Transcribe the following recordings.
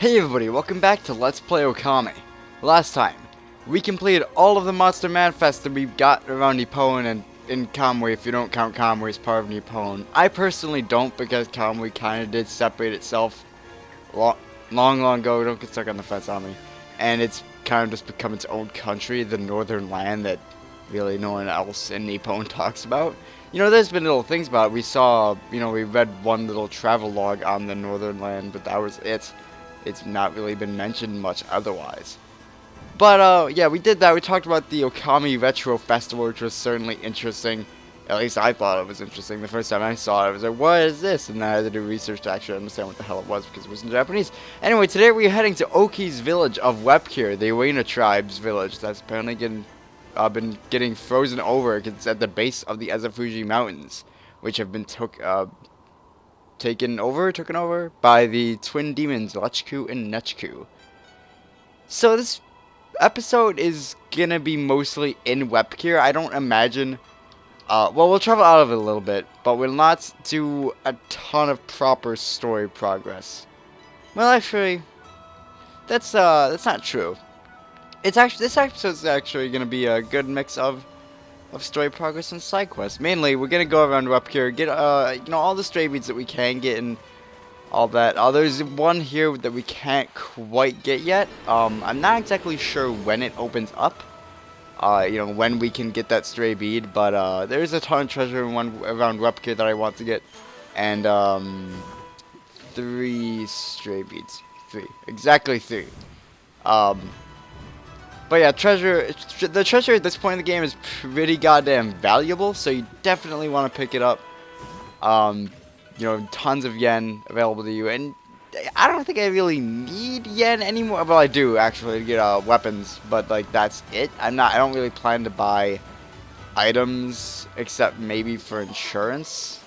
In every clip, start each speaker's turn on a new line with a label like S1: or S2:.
S1: Hey everybody, welcome back to Let's Play Okami. Last time, we completed all of the monster manifests that we got around Nippon and in Kamui, if you don't count Kamui as part of Nippon. I personally don't, because Kamui kind of did separate itself long ago. Don't get stuck on the fence on me. And it's kind of just become its own country, the northern land that really no one else in Nippon talks about. You know, there's been little things about it. We saw, you know, we read one little travel log on the northern land, but that was it. It's not really been mentioned much otherwise. But, yeah, we did that. We talked about the Okami Retro Festival, which was certainly interesting. At least I thought it was interesting. The first time I saw it, I was like, what is this? And then I had to do research to actually understand what the hell it was, because it was in Japanese. Anyway, today we're heading to Oki's village of Wep'keer, the Oina tribe's village. That's apparently been getting frozen over, because it's at the base of the Ezofuji Mountains, which have been taken over by the twin demons Lechku and Nechku. So this episode is gonna be mostly in Wep'keer. I don't imagine. Well, we'll travel out of it a little bit, but we'll not do a ton of proper story progress. Well, actually, that's not true. This episode's actually gonna be a good mix of story progress and side quests. Mainly, we're gonna go around Wep'keer, get you know, all the stray beads that we can get and all that. There's one here that we can't quite get yet. I'm not exactly sure when it opens up. You know, when we can get that stray bead, but there's a ton of treasure around Wep'keer that I want to get, and 3 stray beads, exactly 3. But yeah, the treasure at this point in the game is pretty goddamn valuable, so you definitely want to pick it up. You know, tons of yen available to you, and I don't think I really need yen anymore. Well, I do actually to get weapons, but like that's it. I don't really plan to buy items except maybe for insurance,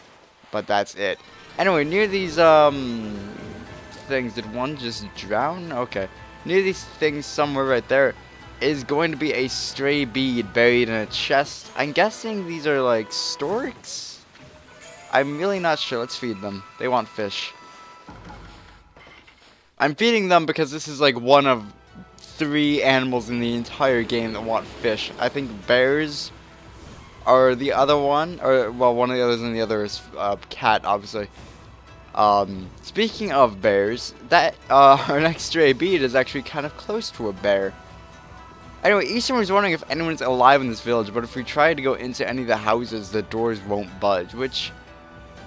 S1: but that's it. Anyway, near these things, did one just drown? Okay, near these things somewhere right there is going to be a stray bead buried in a chest. I'm guessing these are like storks? I'm really not sure. Let's feed them. They want fish. I'm feeding them because this is like one of 3 animals in the entire game that want fish. I think bears are the other one, or well, one of the others, and the other is cat, obviously. Speaking of bears, that our next stray bead is actually kind of close to a bear. Anyway, Eastern was wondering if anyone's alive in this village, but if we try to go into any of the houses, the doors won't budge, which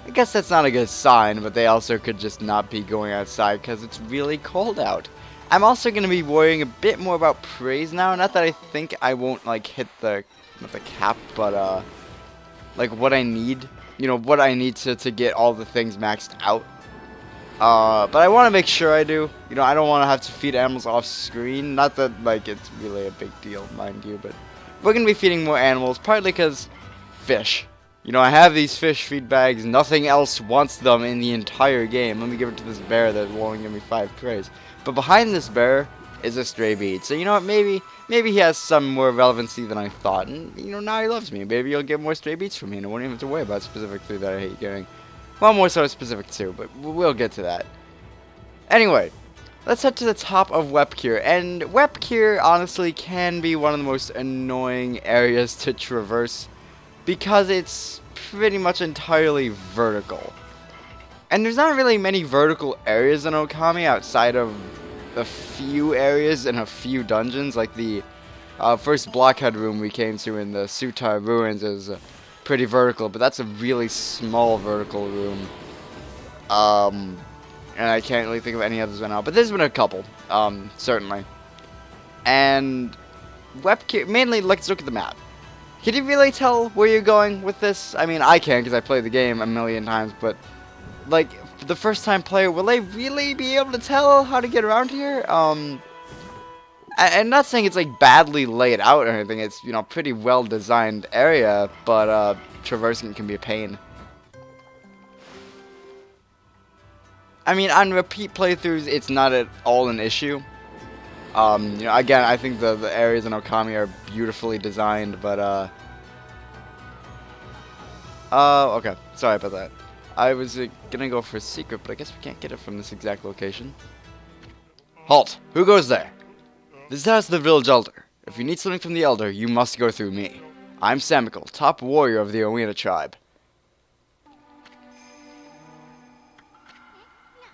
S1: I guess that's not a good sign, but they also could just not be going outside because it's really cold out. I'm also going to be worrying a bit more about praise now. Not that I think I won't like hit the cap, but like what I need, you know, what I need to get all the things maxed out. But I want to make sure I do. You know, I don't want to have to feed animals off screen. Not that like it's really a big deal, mind you, but we're going to be feeding more animals, partly because fish. You know, I have these fish feed bags. Nothing else wants them in the entire game. Let me give it to this bear that will only give me 5 praise. But behind this bear is a stray bead. So, you know what? Maybe he has some more relevancy than I thought. And, you know, now he loves me. Maybe he'll get more stray beads from me. And I won't even have to worry about specific 3 that I hate getting. Well, more so specific 2, but we'll get to that. Anyway, let's head to the top of Wep'keer. And Wep'keer, honestly, can be one of the most annoying areas to traverse, because it's pretty much entirely vertical. And there's not really many vertical areas in Okami outside of a few areas and a few dungeons. Like the first blockhead room we came to in the Sutai ruins is pretty vertical, but that's a really small vertical room. And I can't really think of any others right now, but there's been a couple, certainly. And Wep'keer, mainly, let's look at the map. Can you really tell where you're going with this? I mean, I can because I played the game a million times, but like the first time player, will they really be able to tell how to get around here? I'm not saying it's like badly laid out or anything. It's, you know, pretty well designed area, but traversing can be a pain. I mean, on repeat playthroughs, it's not at all an issue. You know, again, I think the areas in Okami are beautifully designed, but, okay, sorry about that. I was gonna go for a secret, but I guess we can't get it from this exact location. Halt! Who goes there? This is the house of the village elder. If you need something from the elder, you must go through me. I'm Samical, top warrior of the Oina tribe.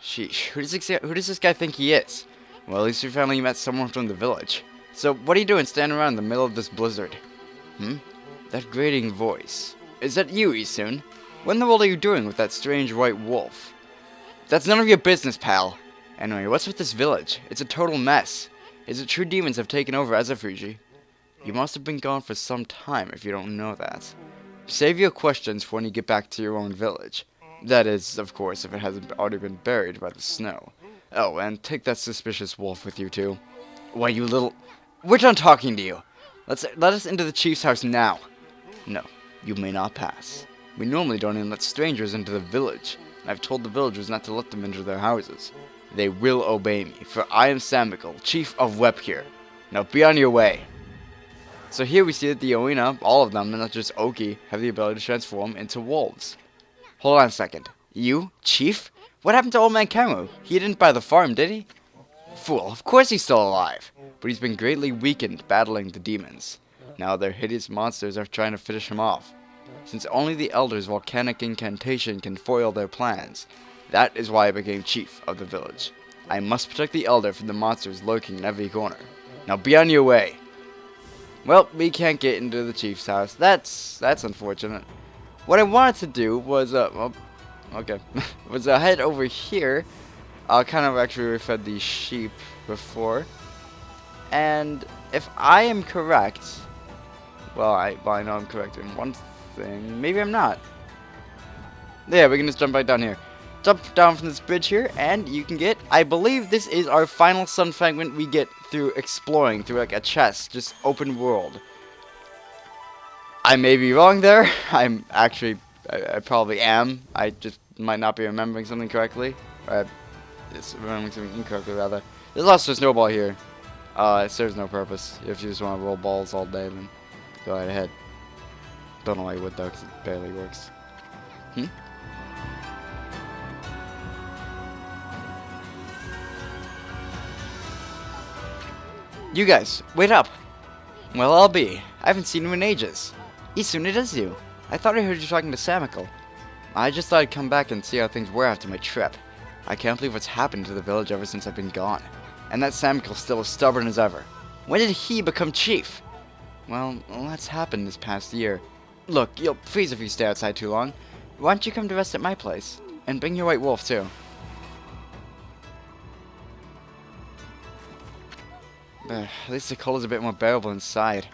S1: Sheesh, who does this guy think he is? Well, at least we finally met someone from the village. So, what are you doing standing around in the middle of this blizzard? That grating voice. Is that you, Isun? What in the world are you doing with that strange white wolf? That's none of your business, pal. Anyway, what's with this village? It's a total mess. Is it true demons have taken over Ezofuji? You must have been gone for some time if you don't know that. Save your questions for when you get back to your own village. That is, of course, if it hasn't already been buried by the snow. Oh, and take that suspicious wolf with you, too. Why, you little... We're done talking to you. Let us into the chief's house now. No, you may not pass. We normally don't even let strangers into the village. I've told the villagers not to let them into their houses. They will obey me, for I am Samical, chief of Wep'keer. Now be on your way. So here we see that the Oina, all of them, and not just Oki, have the ability to transform into wolves. Hold on a second. You? Chief? What happened to old man Camu? He didn't buy the farm, did he? Fool, of course he's still alive. But he's been greatly weakened battling the demons. Now their hideous monsters are trying to finish him off. Since only the Elder's volcanic incantation can foil their plans, that is why I became chief of the village. I must protect the Elder from the monsters lurking in every corner. Now be on your way. Well, we can't get into the chief's house. That's unfortunate. What I wanted to do was, head over here. I kind of actually fed these sheep before. And if I am correct, well, I know I'm correct in one thing. Maybe I'm not. Yeah, we can just jump right down here. Jump down from this bridge here, and you can get, I believe this is our final Sun Fragment we get through exploring, through like a chest, just open world. I may be wrong there. I'm actually, I probably am. I just might not be remembering something correctly. Just remembering something incorrectly, rather. There's also a snowball here. It serves no purpose. If you just want to roll balls all day, then go right ahead. Don't know why you would, though, because it barely works. You guys, wait up! Well, I'll be. I haven't seen you in ages. Isun, it is you. I thought I heard you talking to Samical. I just thought I'd come back and see how things were after my trip. I can't believe what's happened to the village ever since I've been gone. And that Samical's still as stubborn as ever. When did he become chief? Well, that's happened this past year. Look, you'll freeze if you stay outside too long. Why don't you come to rest at my place? And bring your white wolf, too. At least the cold is a bit more bearable inside.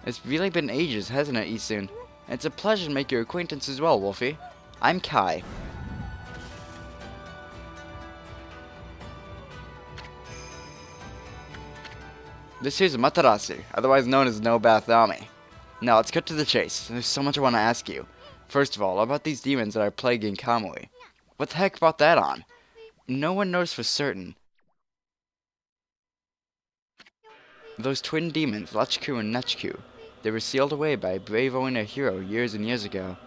S1: It's really been ages, hasn't it, Isun? It's a pleasure to make your acquaintance as well, Wolfie. I'm Kai. This here's Amaterasu, otherwise known as No Bath Army. Now let's cut to the chase. There's so much I want to ask you. First of all, about these demons that are plaguing Kamui. What the heck brought that on? No one knows for certain. Those twin demons, Lachku and Nechku, they were sealed away by a brave Oina hero years and years ago,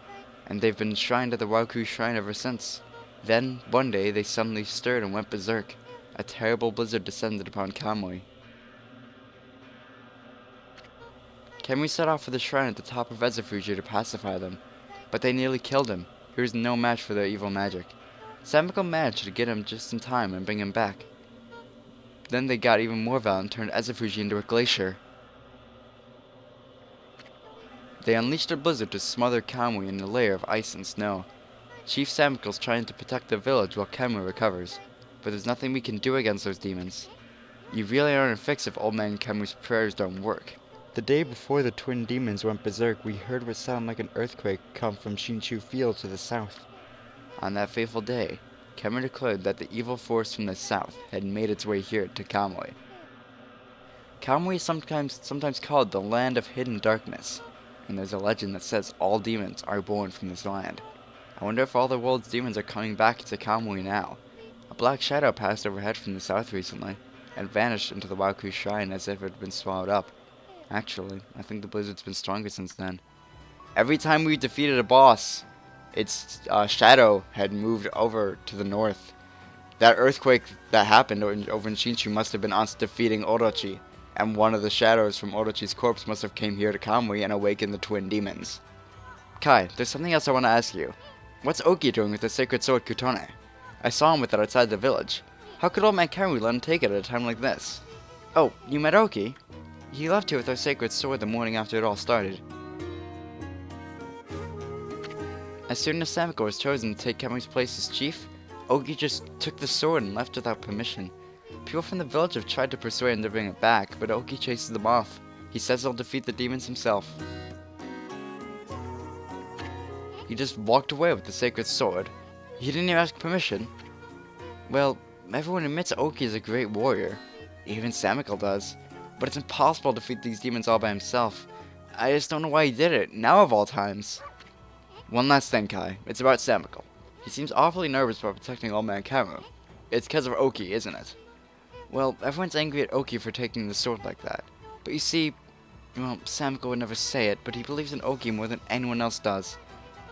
S1: and they've been enshrined at the Wep'keer shrine ever since. Then, one day, they suddenly stirred and went berserk. A terrible blizzard descended upon Kamui. Kamui set off for the shrine at the top of Ezofuji to pacify them, but they nearly killed him. He was no match for their evil magic. Samical managed to get him just in time and bring him back. Then they got even more violent and turned Ezofuji into a glacier. They unleashed a blizzard to smother Kamui in a layer of ice and snow. Chief Samical's trying to protect the village while Kamui recovers, but there's nothing we can do against those demons. You really aren't a fix if old man Kamui's prayers don't work. The day before the twin demons went berserk, we heard what sounded like an earthquake come from Shinshu Field to the south. On that fateful day, Kamui declared that the evil force from the south had made its way here to Kamui. Kamui is sometimes called the Land of Hidden Darkness, and there's a legend that says all demons are born from this land. I wonder if all the world's demons are coming back to Kamui now. A black shadow passed overhead from the south recently, and vanished into the Wep'keer shrine as if it had been swallowed up. Actually, I think the blizzard's been stronger since then. Every time we defeated a boss, its shadow had moved over to the north. That earthquake that happened over in Shinshu must have been us defeating Orochi, and one of the shadows from Orochi's corpse must have came here to Kamui and awakened the twin demons. Kai, there's something else I want to ask you. What's Oki doing with the sacred sword Kutone? I saw him with it outside the village. How could old man Kamui let him take it at a time like this? Oh, you met Oki? He left here with our sacred sword the morning after it all started. As soon as Samiko was chosen to take Kamui's place as chief, Oki just took the sword and left without permission. People from the village have tried to persuade him to bring it back, but Oki chases them off. He says he'll defeat the demons himself. He just walked away with the sacred sword. He didn't even ask permission. Well, everyone admits Oki is a great warrior. Even Samiko does. But it's impossible to defeat these demons all by himself. I just don't know why he did it, now of all times. One last thing, Kai. It's about Samiko. He seems awfully nervous about protecting old man Kamu. It's because of Oki, isn't it? Well, everyone's angry at Oki for taking the sword like that. But you see, well, Samiko would never say it, but he believes in Oki more than anyone else does.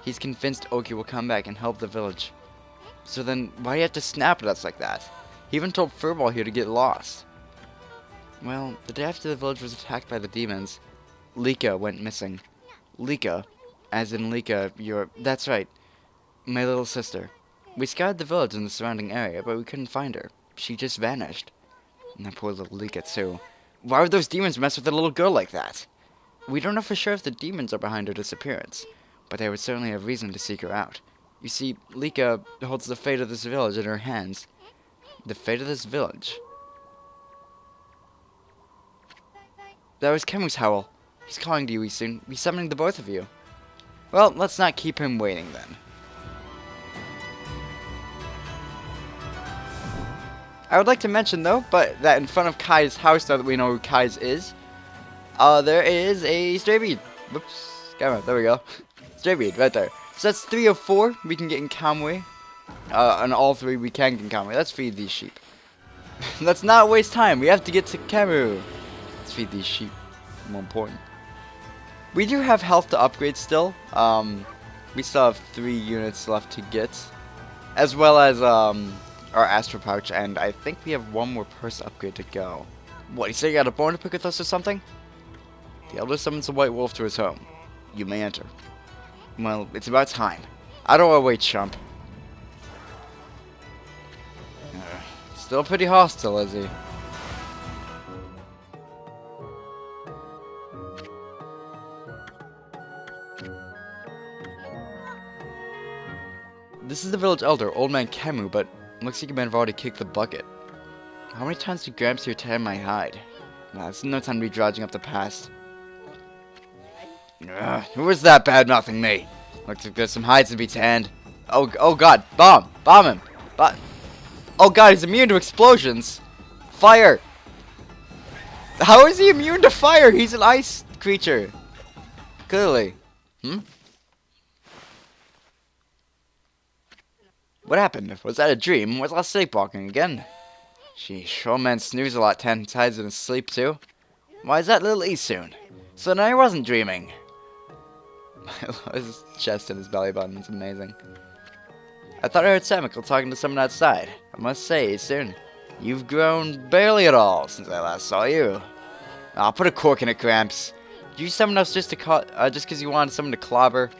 S1: He's convinced Oki will come back and help the village. So then, why do you have to snap at us like that? He even told Furball here to get lost. Well, the day after the village was attacked by the demons, Lika went missing. Lika, as in Lika, that's right, my little sister. We scoured the village and the surrounding area, but we couldn't find her. She just vanished. And that poor little Lika too. Why would those demons mess with a little girl like that? We don't know for sure if the demons are behind her disappearance, but they would certainly have reason to seek her out. You see, Lika holds the fate of this village in her hands. The fate of this village? That was Kemu's howl. He's calling to you, Isun. He's summoning the both of you. Well, let's not keep him waiting then. I would like to mention though, but that in front of Kai's house, now that we know who Kai's is, there is a stray bead. Whoops. Come on, there we go. Stray bead, right there. So that's 3 of 4 we can get in Kamui. And all 3 we can get in Kamui. Let's feed these sheep. Let's not waste time. We have to get to Kamu. Let's feed these sheep. More important. We do have health to upgrade still. We still have 3 units left to get. As well as our Astro Pouch. And I think we have 1 more purse upgrade to go. What, you say you got a bone to pick with us or something? The Elder summons a white wolf to his home. You may enter. Well, it's about time. I don't want to wait, chump. Still pretty hostile, is he? This is the village elder, Old Man Kemu, but looks like you might have already kicked the bucket. How many times did Gramps here tear my hide? Nah, it's no time to be dodging up the past. Who is that bad-mouthing me? Looks like there's some hides to be tanned. Oh god, bomb him. Oh god, he's immune to explosions. Fire. How is he immune to fire? He's an ice creature. Clearly. What happened? Was that a dream? Was I sleepwalking again? Sheesh, old man snooze a lot 10 times in his sleep too. Why is that little Isun? So then I wasn't dreaming. His chest and his belly button is amazing. I thought I heard Samiko talking to someone outside. I must say, Isun, you've grown barely at all since I last saw you. I'll put a cork in it, Gramps. Did you summon us just because you wanted someone to clobber?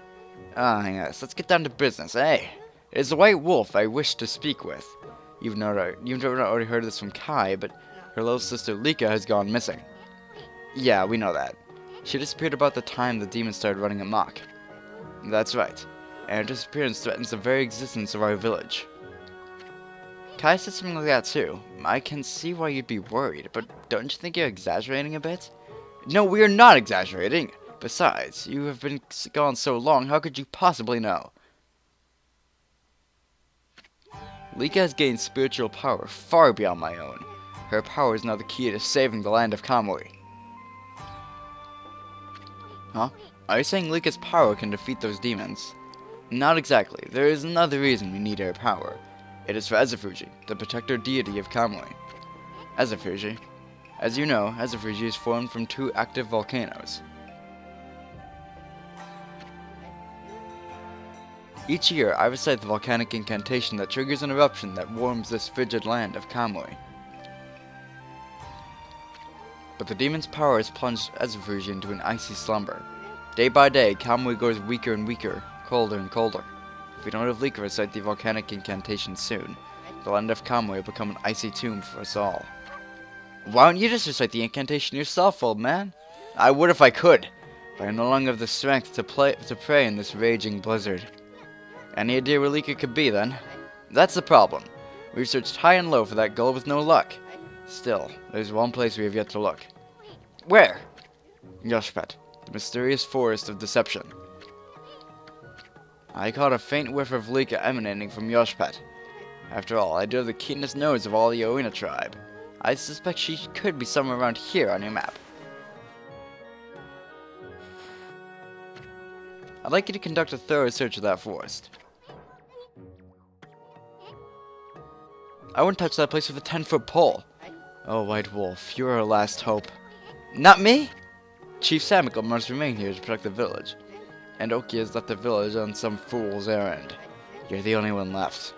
S1: Yes, let's get down to business, eh? It is the White Wolf I wish to speak with. You've already heard this from Kai, but her little sister Lika has gone missing. Yeah, we know that. She disappeared about the time the demons started running amok. That's right. And her disappearance threatens the very existence of our village. Kai said something like that too. I can see why you'd be worried, but don't you think you're exaggerating a bit? No, we are not exaggerating. Besides, you have been gone so long, how could you possibly know? Lika has gained spiritual power far beyond my own. Her power is now the key to saving the land of Kamui. Huh? Are you saying Lika's power can defeat those demons? Not exactly. There is another reason we need her power. It is for Ezofuji, the protector deity of Kamui. Ezofuji. As you know, Ezofuji is formed from 2 active volcanoes. Each year, I recite the volcanic incantation that triggers an eruption that warms this frigid land of Kamui. But the demon's power has plunged Ezofuji into an icy slumber. Day by day, Kamui grows weaker and weaker, colder and colder. If we don't have Lika recite the volcanic incantation soon, the land of Kamui will become an icy tomb for us all. Why don't you just recite the incantation yourself, old man? I would if I could, but I no longer have the strength to pray in this raging blizzard. Any idea where Lika could be, then? That's the problem. We've searched high and low for that goal with no luck. Still, there's one place we have yet to look. Where? Yoshpet, the mysterious forest of deception. I caught a faint whiff of Lika emanating from Yoshpet. After all, I do have the keenest nose of all the Oina tribe. I suspect she could be somewhere around here on your map. I'd like you to conduct a thorough search of that forest. I wouldn't touch that place with a 10-foot pole. Oh, White Wolf, you're our last hope. Not me? Chief Samiko must remain here to protect the village. And Oki has left the village on some fool's errand. You're the only one left.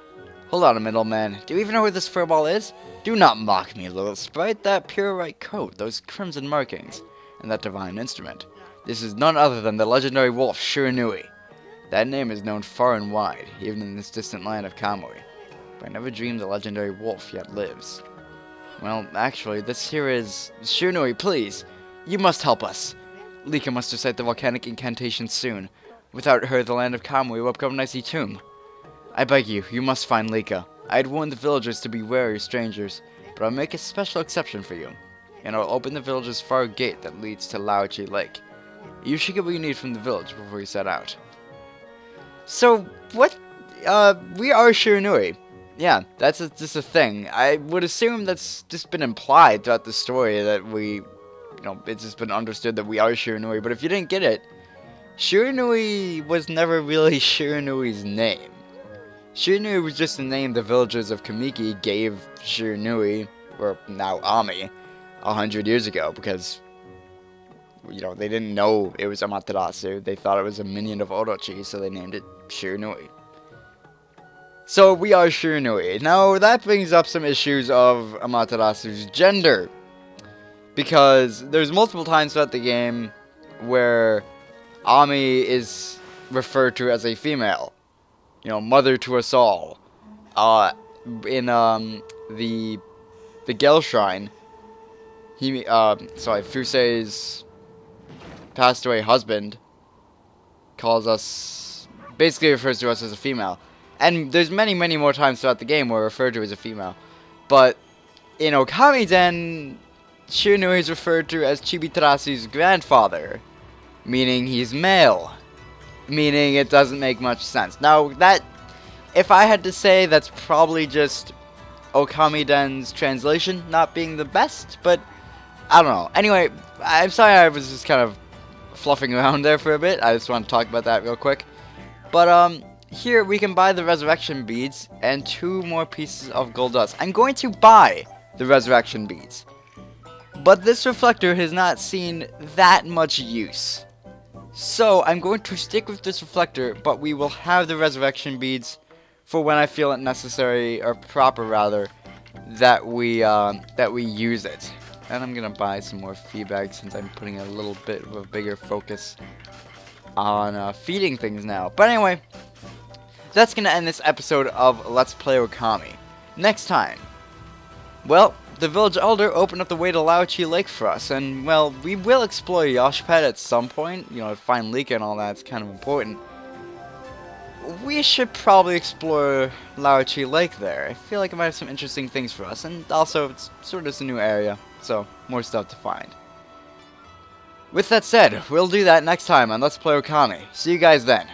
S1: Hold on a minute, old man. Do you even know where this furball is? Do not mock me, little sprite. That pure white coat, those crimson markings, and that divine instrument. This is none other than the legendary wolf Shiranui. That name is known far and wide, even in this distant land of Kamui. But I never dreamed the legendary wolf yet lives. Well, actually, this here is... Shiranui, please! You must help us! Lika must recite the volcanic incantation soon. Without her, the land of Kamui will become an icy tomb. I beg you, you must find Lika. I had warned the villagers to be wary of strangers, but I'll make a special exception for you. And I'll open the village's far gate that leads to Wep'keer Lake. You should get what you need from the village before you set out. So, what? We are Shiranui. Yeah, that's just a thing. I would assume that's just been implied throughout the story that we, it's just been understood that we are Shiranui. But if you didn't get it, Shiranui was never really Shiranui's name. Shiranui was just the name the villagers of Kamiki gave Shiranui, or now Ami, 100 years ago because, they didn't know it was Amaterasu. They thought it was a minion of Orochi, so they named it Shiranui. So we are Shiranui. Now that brings up some issues of Amaterasu's gender, because there's multiple times throughout the game where Ami is referred to as a female, mother to us all. In the Gel Shrine, Fusei's passed away husband basically refers to us as a female. And there's many, many more times throughout the game where we're referred to as a female. But in Okami-den, Shiranui is referred to as Chibitarasu's grandfather, meaning he's male. Meaning it doesn't make much sense. Now, if I had to say, that's probably just Okami-den's translation not being the best, but I don't know. Anyway, I'm sorry I was just kind of fluffing around there for a bit. I just want to talk about that real quick. But, here we can buy the resurrection beads and 2 more pieces of gold dust. I'm going to buy the resurrection beads, but this reflector has not seen that much use. So I'm going to stick with this reflector, but we will have the resurrection beads for when I feel it necessary, or proper rather, that we use it. And I'm gonna buy some more feed bags since I'm putting a little bit of a bigger focus on feeding things now. But anyway, that's going to end this episode of Let's Play Okami. Next time, well, the village elder opened up the way to Wep'keer Lake for us, and, well, we will explore Yoshpet at some point. Find Lika and all that's kind of important. We should probably explore Wep'keer Lake there. I feel like it might have some interesting things for us, and also, it's sort of a new area, so more stuff to find. With that said, we'll do that next time on Let's Play Okami. See you guys then.